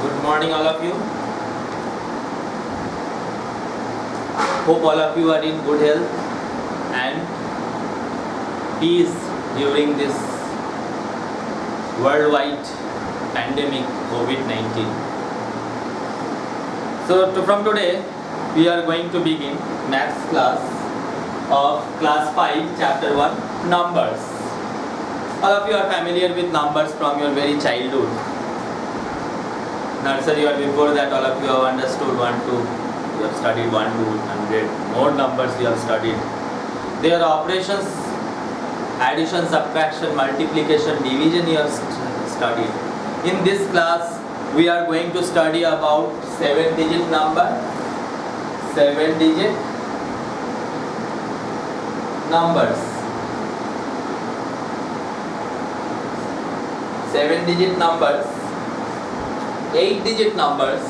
Good morning, all of you. Hope all of you are in good health and peace during this worldwide pandemic COVID-19. From today, we are going to begin maths class of class 5, chapter 1, numbers. All of you are familiar with numbers from your very childhood. Nursery or before that, all of you have understood 1 to, you have studied 1 to 100. More numbers you have studied. Their operations, addition, subtraction, multiplication, division you have studied. In this class, we are going to study about 7-digit number. 7-digit numbers. 7-digit numbers. 8-digit numbers.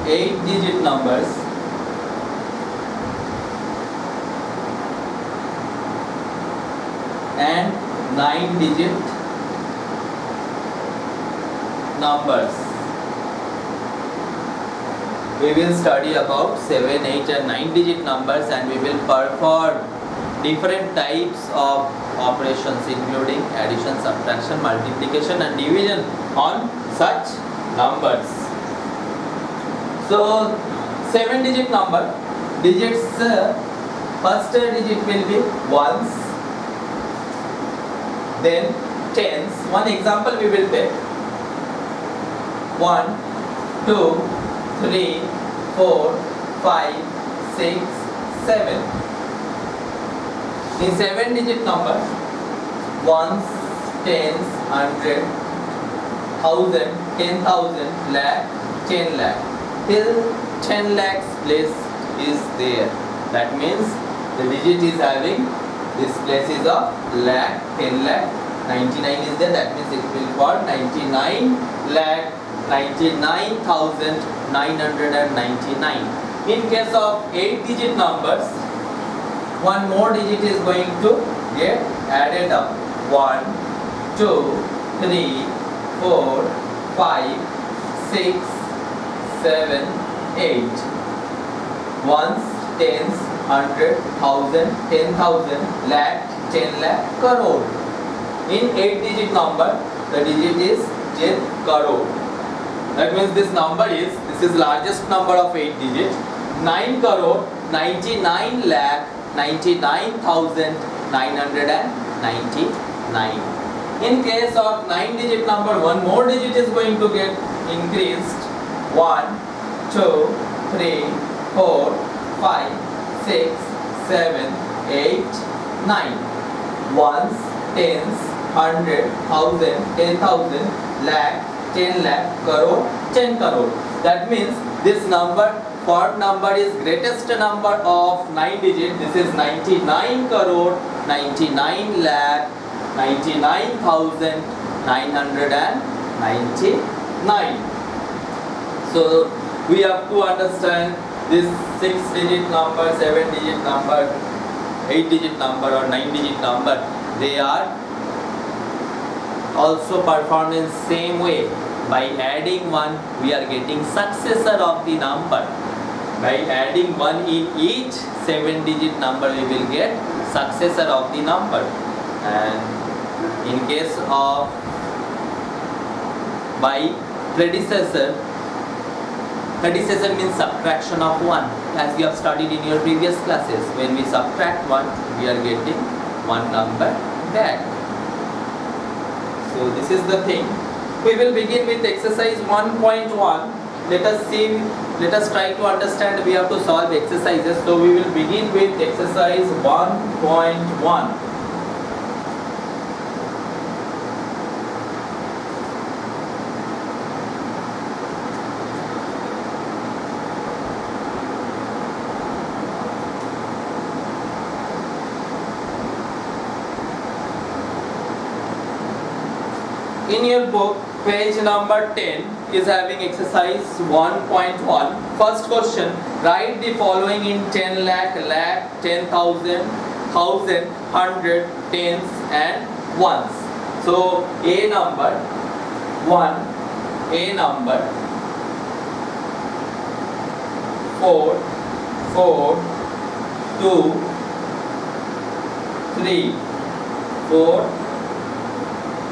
8-digit numbers. And 9-digit numbers. We will study about 7, 8 and 9-digit numbers, and we will perform different types of operations including addition, subtraction, multiplication and division on such numbers. So 7-digit number, digits, first digit will be ones, then tens. One example we will take. 1, 2, 3, 4, 5, 6, 7. In 7-digit number, ones, tens, hundred, thousand, 10,000, lakh, 10 lakh. Till 10 lakhs place is there. That means the digit is having this place is of lakh, 10 lakh, 99 is there. That means it will for 99 lakh 99,999. In case of 8-digit numbers, one more digit is going to get added up. 1, 2, 3, 4, 5, 6, 7, 8. Ones, tens, hundred, thousand, 10,000, lakh, 10 lakh, crore. In 8-digit number, the digit is 10 crore. That means this is largest number of 8 digits. 9 crore 99 lakh 99,999. In case of 9-digit number, one more digit is going to get increased. 1, 2, 3, 4, 5, 6, 7, 8, 9. Ones, tens, hundred, thousand, 10,000, lakh, 10 lakh, crore, 10 crore. That means this number, fourth number is greatest number of 9 digits. This is 99 crore, 99 lakh, 99,999. So we have to understand this 6-digit number, 7-digit number, 8-digit number or 9-digit number. They are also performed in same way. By adding 1, we are getting successor of the number. By adding 1 in each 7-digit number, we will get successor of the number. And in case of by predecessor means subtraction of 1, as you have studied in your previous classes. When we subtract 1, we are getting 1 number back. So this is the thing. We will begin with exercise 1.1. Let us try to understand. We have to solve exercises. So we will begin with exercise 1.1. In your book, page number 10 is having exercise 1.1. First question, write the following in 10 lakh, 10,000, 1,000, 100, tens and ones. So A number 1, a number 4 4 2 3 4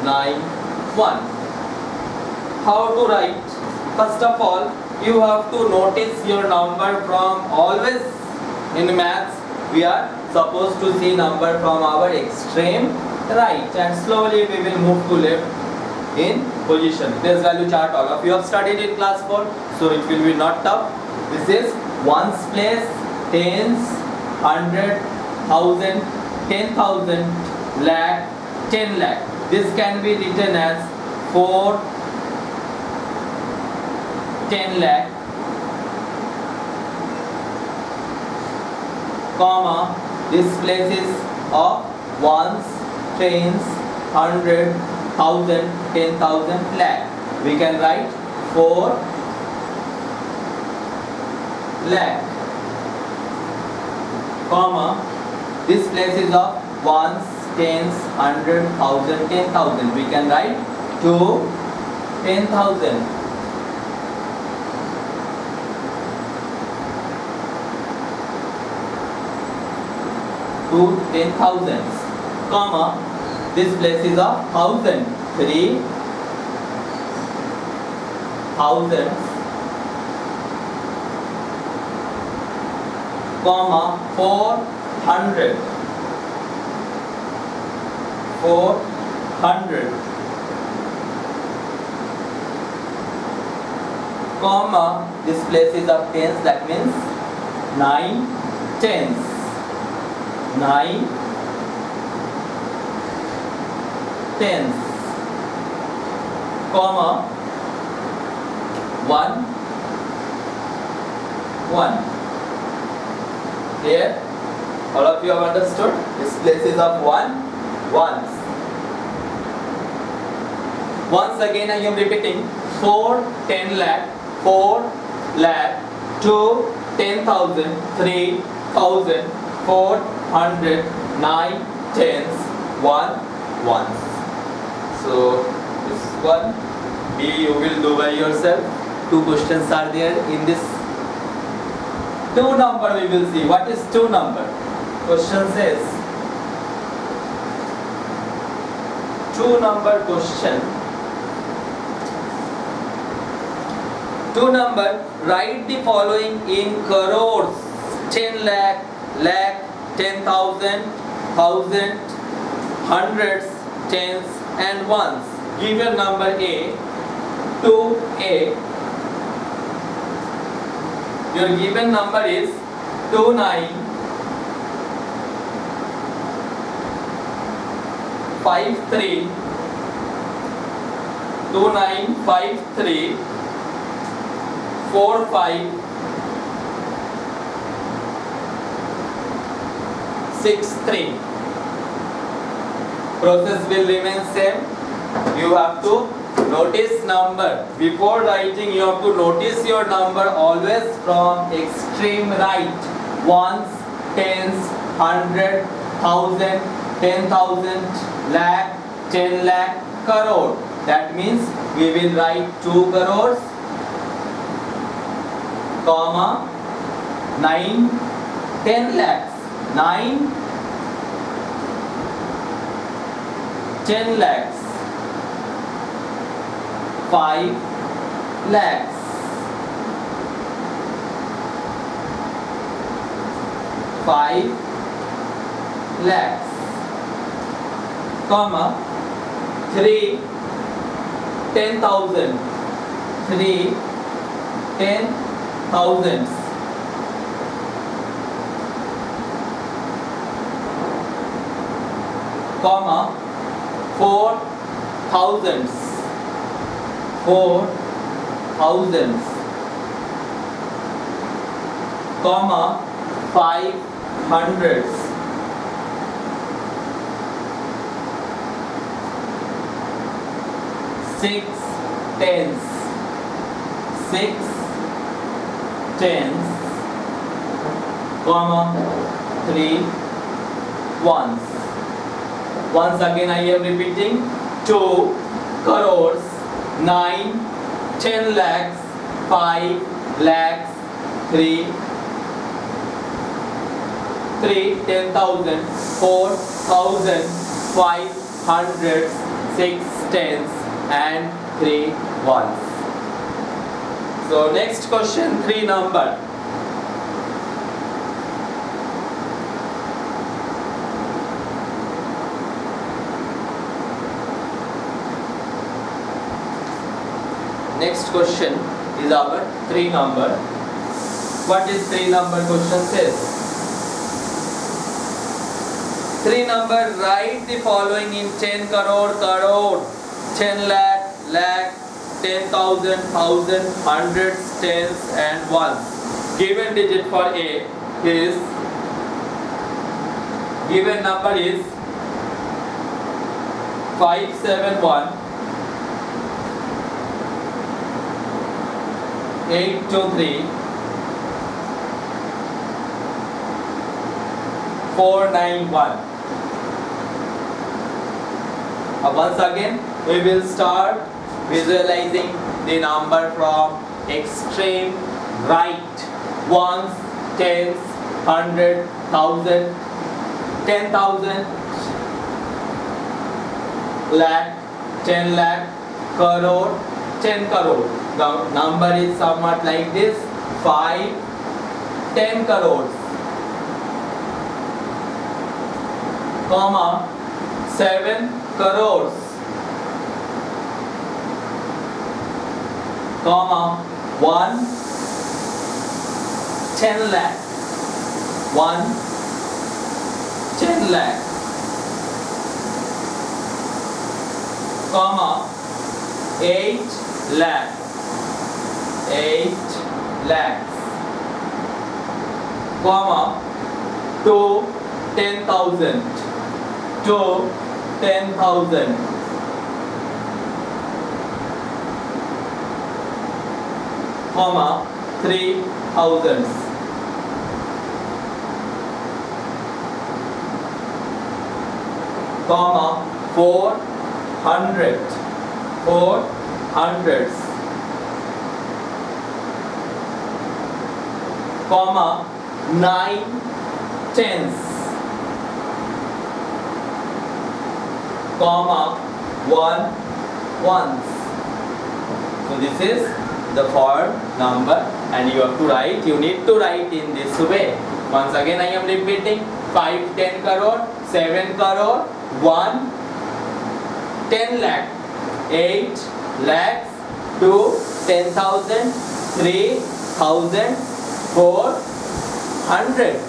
9 1. How to write? First of all, you have to notice your number from always in maths. We are supposed to see number from our extreme right, and slowly we will move to left in position. This value chart all of you have studied in class 4, so it will be not tough. This is ones place, tens, hundred, thousand, 10,000, lakh, 10 lakh. This can be written as 4 10 lakh, comma, this place is of ones, tens, hundred, thousand, 10,000, lakh. We can write 4 lakh, comma, this place is of ones, tens, hundred, thousand, 10,000. We can write 2 10,000. To 10,000s, comma, this place is of thousand, 3 thousands, comma, 400, 400, comma, this place is of tens, that means 9 tens. 9 tens, comma, 1 1. Here, all of you have understood? This place is of 1 ones. Once again I am repeating: 4 10 lakh, 4 lakh, 2 10,000, 3,000, 400, 9 tens, 1 ones. So this one B you will do by yourself. 2 questions are there in this. 2 number we will see. What is 2 number? Question says 2 number question. 2 number, write the following in crores: 10 lakh, lakh, 10,000, thousand, hundreds, tens, and ones. Give your number A to A. Your given number is 2953, 2953, 45, 63. Process will remain same. You have to notice number. Before writing, you have to notice your number always from extreme right. Ones, tens, hundred, thousand, 10,000, lakh, 10 lakh, crore. That means we will write 2 crores, comma, 9, 10 lakhs. 9 10 lakhs, 5 lakhs, 5 lakhs, comma, 3 10,000, 3 10,000s, comma, 4 thousands, 4 thousands, comma, 5 hundreds, 6 tens, 6 tens, comma, 3 ones. Once again I am repeating: 2 crores, 9 10 lakhs, 5 lakhs, 3, 10,000, 4,000, 500, 6 tens and 3 ones. So next question, 3 number. Next question is our 3 number. What is 3 number question says? 3 number, write the following in 10 crore, 10 lakh, 10,000, hundreds, tens and ones. Given digit for A is, given number is 571 823 491. Once again we will start visualizing the number from extreme right. Ones, tens, 100, 1,000, 10,000, lakh, 10 lakh, crore, 10 crore. The number is somewhat like this: 5, 10 crores, comma, 7 crores, comma, 1, 10 lakh, 1, 10 lakh, comma, 8 lakh, 8 lakhs, comma, 2, 10,000, 2, 10,000, comma, 3 thousands, comma, 400, 4 hundreds, comma, 9 tens, comma, 1 ones. So this is the form number, and you have to write, you need to write in this way. Once again I am repeating: 5, 10 crore, 7 crore, 1, 10 lakh, 8 lakhs, 2, 10,000, 3,000, 4, 100,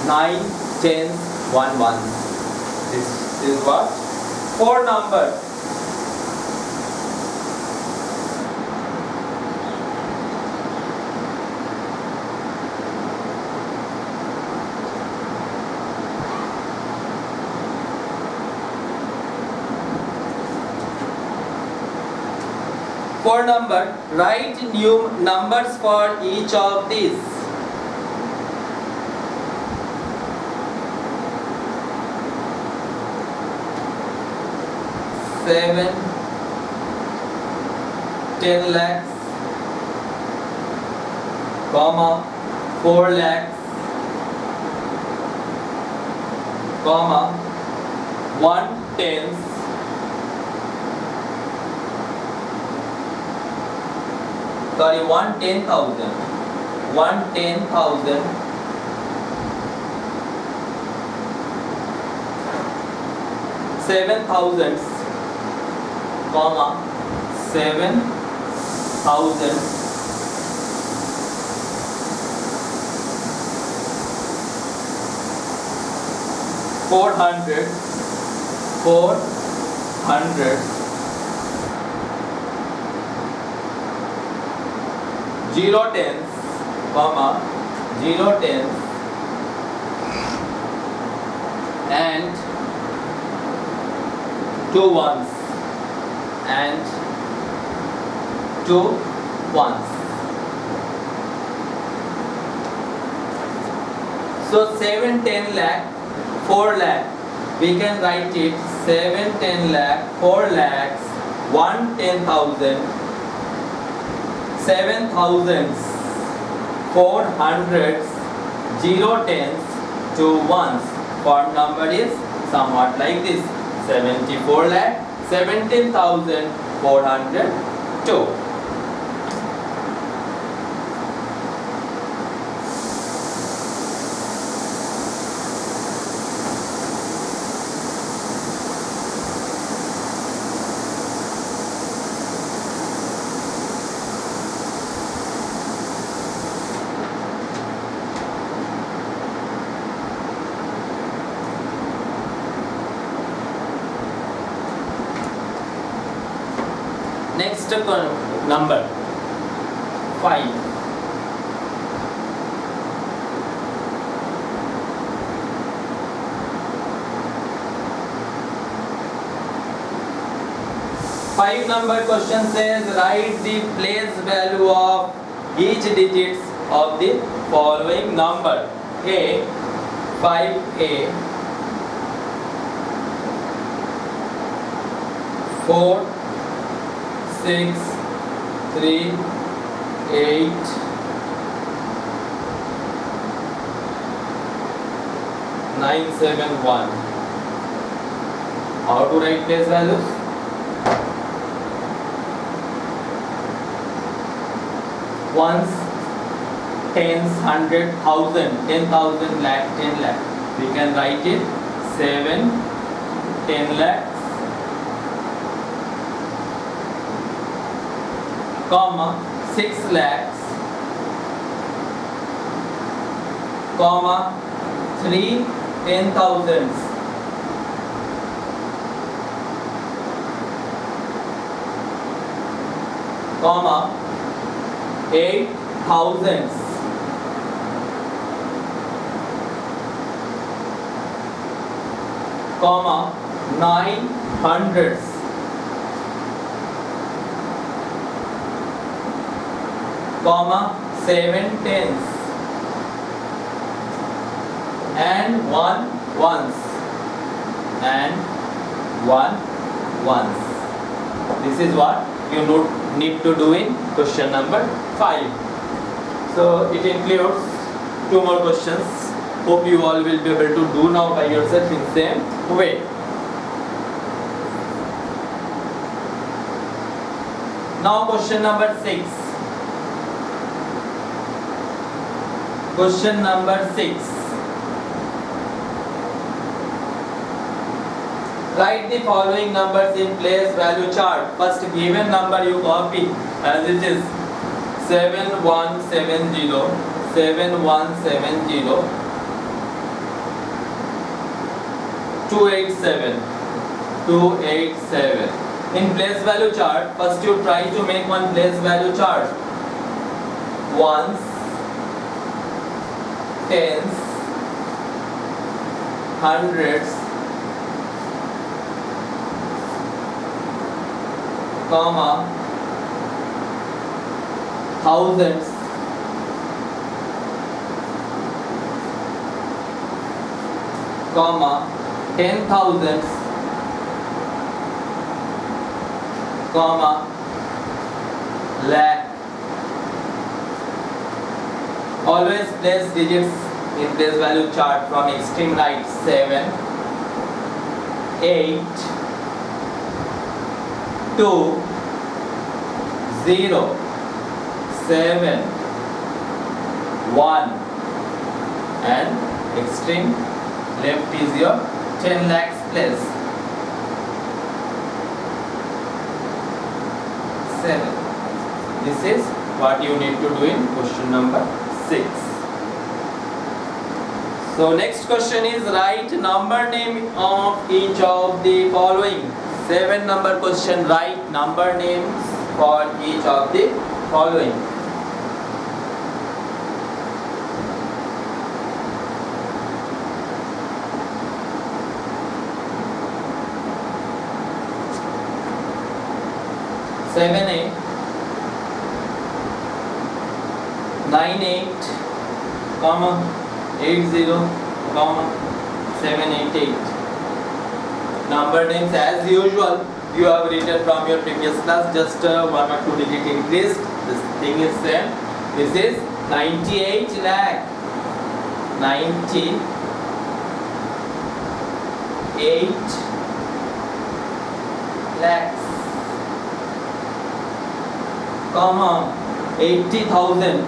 9, 10, 1, 1. This is what? 4 number. For number, write new numbers for each of these. Seven, 10 lakhs, comma, 4 lakhs, comma, 1 tens, sorry, 1 10,000, 1 10,000, 7 thousands, comma, 7 thousand, 400, 400, 0 tens, comma, 0 tens, and 2 ones, and 2 ones. So 7 10 lakh, 4 lakh, we can write it 7 10 lakh, 4 lakhs, 1 10,000, 7 thousands, 4 hundreds, 0 tens, 2 ones. Form number is somewhat like this: 74 lakh 17,402. Next number 5. Five number question says write the place value of each digits of the following number. A 5A, 4 6 3 8 9 7 1. How to write place values? Ones, tens, hundred, thousand, 10,000, lakh, 10 lakh. We can write it 7, 10 lakhs, comma 6 lakhs, comma 3 10,000s, comma 8 thousands, comma 9 hundreds, comma 7 tens, and 1 ones, and 1 ones. This is what you need to do in question number 5. So it includes 2 more questions. Hope you all will be able to do now by yourself in same way. Now question number 6. Question number 6. Write the following numbers in place value chart. First given number you copy as it is: 7170, 7170, 287, 287. In place value chart, first you try to make one place value chart. Ones, tens, hundreds, comma thousands, comma 10,000s, comma lakh. Always place digits in place value chart from extreme right: 7, 8, 2, 0, 7, 1, and extreme left is your 10 lakhs place. 7. This is what you need to do in question number 6. So next question is write number name of each of the following. 7 number question, write number names for each of the following. Seven eight, 98, comma 80, comma 788. Number names as usual. you have written from your previous class, just 1 or 2 digit increased. This thing is same. This is 98 lakh. 98 lakhs, comma 80,000,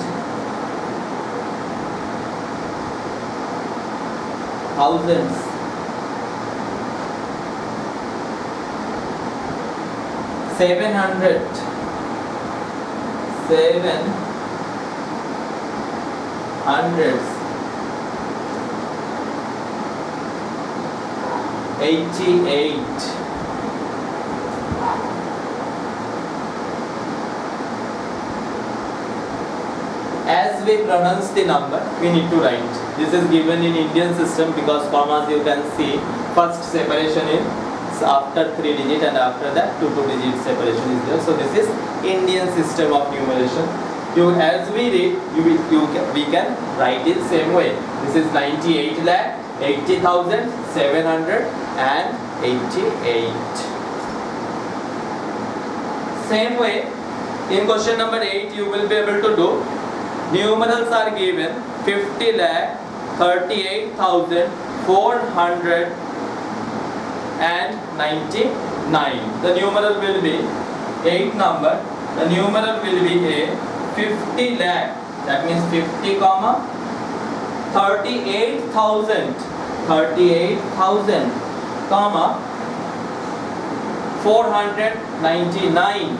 thousands, 700, 700s, 88, as we pronounce the number, we need to write. This is given in Indian system because commas you can see first separation in after 3 digit and after that 2 digit separation is there. So this is Indian system of numeration. As we read, we can write it same way. This is 98 lakh 80,788. Same way, in question number 8 you will be able to do. Numerals are given 50 lakh 38,499. The numeral will be 8 number. The numeral will be a 50 lakh. That means 50 comma 38,000 comma 499.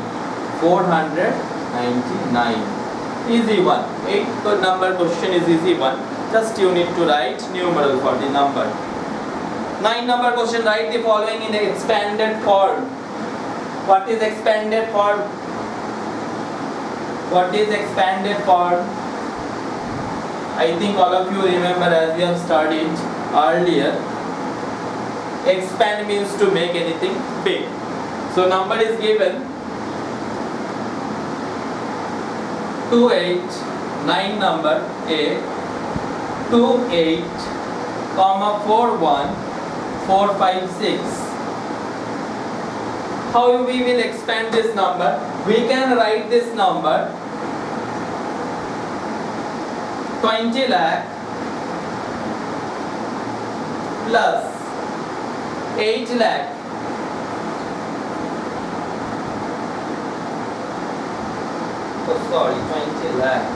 Easy one. 8 number question is easy one. Just you need to write numeral for the number. 9 number question, write the following in the expanded form. What is expanded form? What is expanded form? I think all of you remember, as we have studied earlier. Expand means to make anything big. So number is given 289 number A 28 comma 41456. How we will expand this number? We can write this number 20 lakh plus 8 lakh sorry, 20 lakh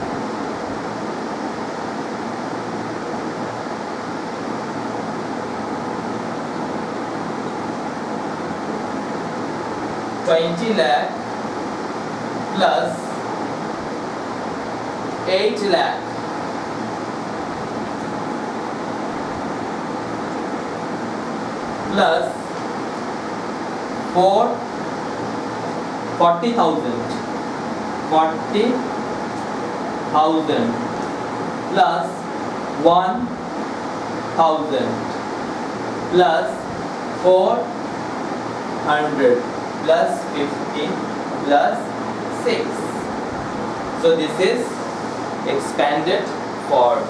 plus 8 lakh plus 40,000 plus 1,000 plus 400 plus 50 plus 6. So this is expanded form.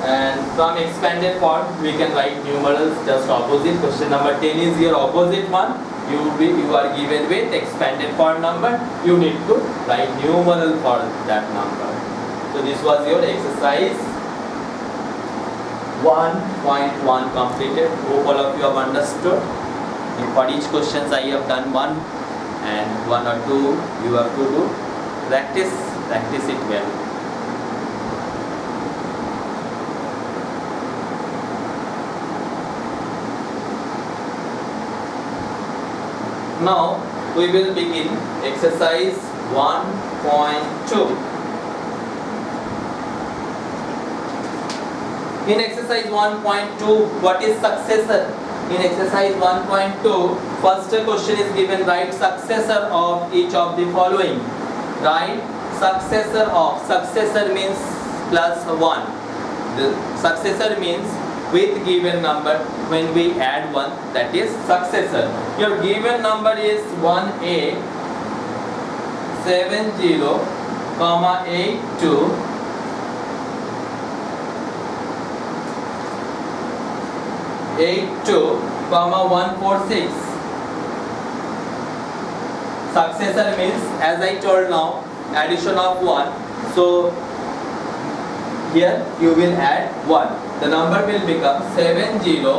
And from expanded form we can write numerals just opposite. Question number 10 is your opposite one. You are given with expanded form number. You need to write numeral for that number. So this was your exercise 1.1 completed. Hope all of you have understood. And for each questions I have done 1 and 1 or 2 you have to do. Practice it well. Now we will begin exercise 1.2. In exercise 1.2, what is successor? In exercise 1.2, first question is given, write successor of each of the following. Write successor of. Successor means plus 1. The successor means with given number, when we add 1, that is successor. Your given number is 1A 70, 82 82, 146. Successor means, as I told now, addition of 1. So here you will add 1. The number will become 70, 82,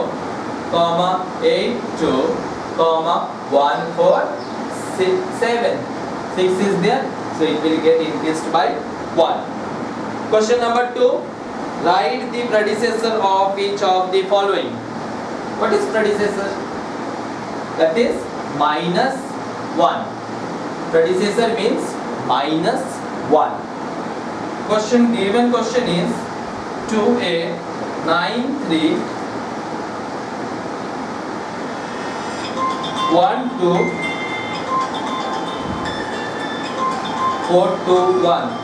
147. 6 is there, so it will get increased by 1. Question number 2. Write the predecessor of each of the following. What is predecessor? That is minus 1. Predecessor means minus 1. Given question is 2a 93 12 421.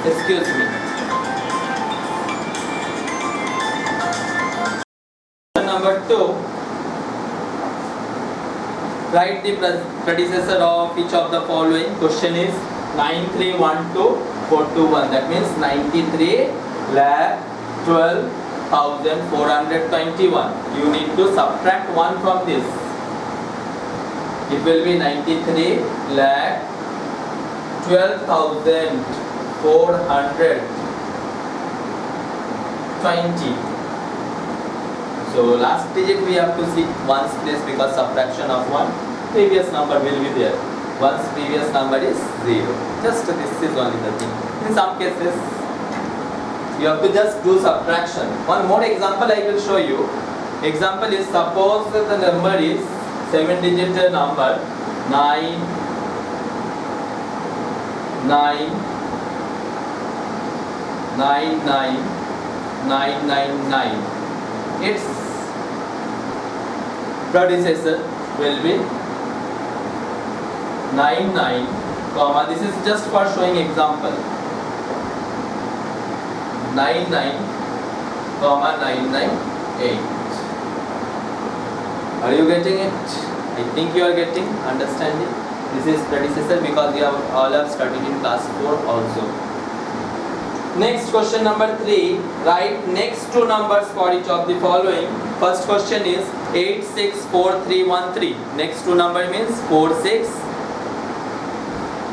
Excuse me. Number 2. Write the predecessor of each of the following. Question is 9312,421. That means 93,12,421. You need to subtract 1 from this. It will be 93,12,420. So last digit we have to see ones place because subtraction of 1. Previous number will be there. One's previous number is 0. Just this is only the thing. In some cases you have to just do subtraction. One more example I will show you. Example is, suppose the number is 7-digit number 9 9 9 9 9 9 9. Its predecessor will be 99, comma, this is just for showing example, 99, comma 998. Are you getting it? I think you are getting, understanding. This is predecessor because we have all have studied in class 4 also. Next, question number 3. Write next two numbers for each of the following. First question is 864313. Next two number means 46.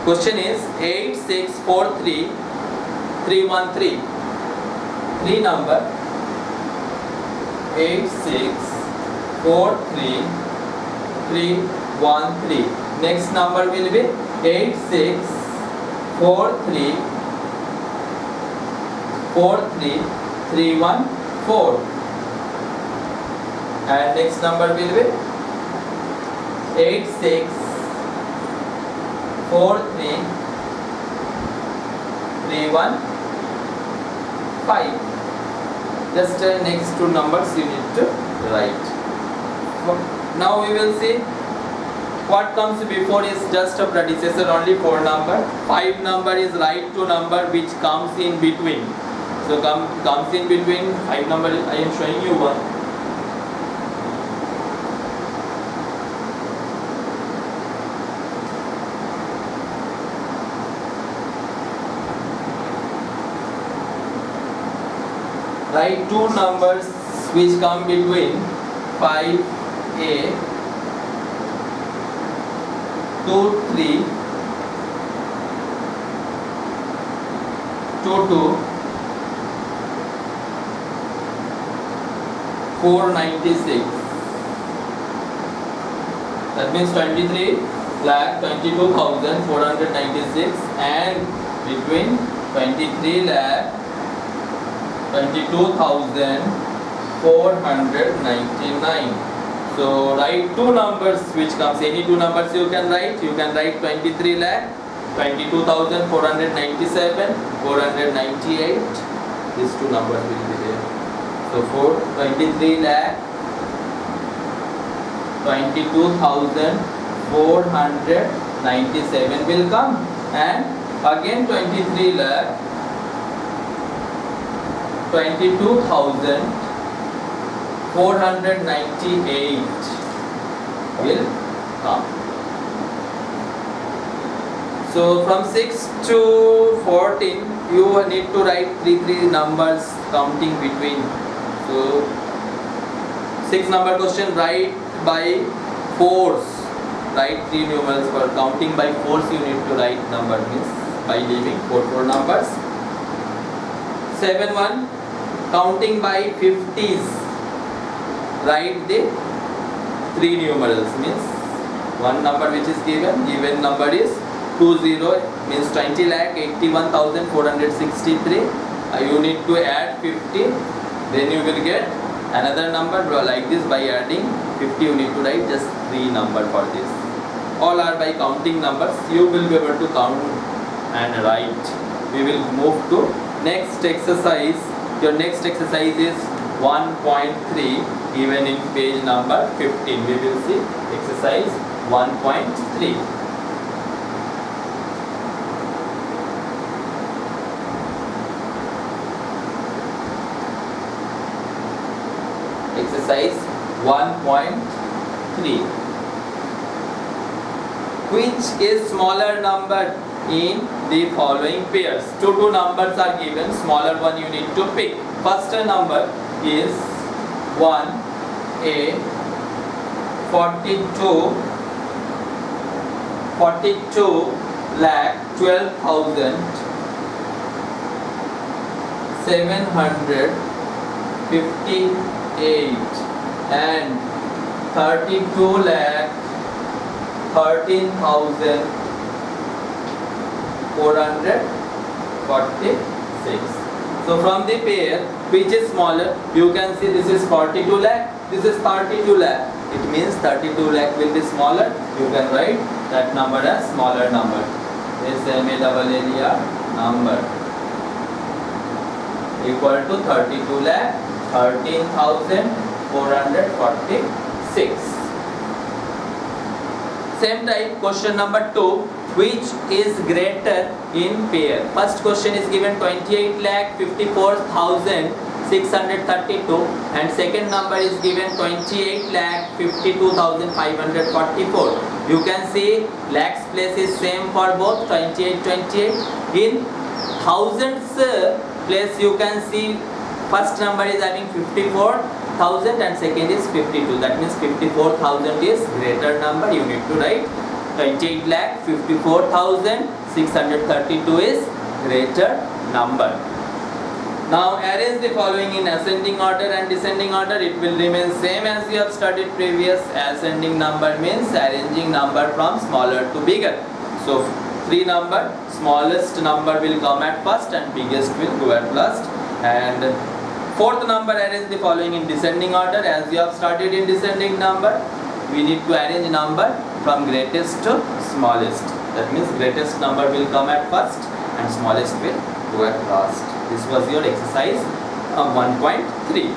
Question is 8643313. Three number 8643313. Next number will be 864343314. And next number will be 8643315. Just next two numbers you need to write. Now we will see what comes before is just a predecessor, only 4 number. 5 number is right to number which comes in between. So comes in between 5 number. I am showing you one. Write two numbers which come between 5A 23 22 496. That means 23,22,496 and between 23,22,499. So write two numbers which comes, any two numbers you can write. You can write 23,22,497, 498. These two numbers will be there. So 23,22,497 will come, and again 23,22,498 will come. So from 6 to 14 you need to write three numbers counting between. So 6 number question, write by fours. Write 3 numerals for counting by fours. You need to write number means by leaving 4 numbers. 7-1, counting by 50s. Write the 3 numerals means one number which is given number is 20 means 20 lakh 81,463. You need to add 50, then you will get another number like this. By adding 50 you need to write just 3 number for this. All are by counting numbers. You will be able to count and write. We will move to next exercise. Your next exercise is 1.3 given in page number 15. We will see exercise 1.3. Exercise 1.3. Which is smaller number in the following pairs? Two numbers are given. Smaller one you need to pick. First number is 1A 42 lakh 12,758 and 32 lakh 13,446. So from the pair, which is smaller? You can see this is 42 lakh, this is 32 lakh. It means 32 lakh will be smaller. You can write that number as smaller number. SMARR number equal to 32 lakh 13,446. Same type, question number 2. Which is greater in pair? First question is given 28 lakh 54,632 and second number is given 28 lakh 52,544. You can see lakhs place is same for both 28. In thousands place you can see first number is having 54,000 and second is 52. That means 54,000 is greater number. You need to write 28 lakh 54,632 is greater number. Now arrange the following in ascending order and descending order. It will remain same as you have studied previous. Ascending number means arranging number from smaller to bigger. So 3 number, smallest number will come at first and biggest will go at last. And 4th number, arrange the following in descending order. As you have studied in descending number, we need to arrange number from greatest to smallest. That means greatest number will come at first and smallest will go at last. This was your exercise 1.3.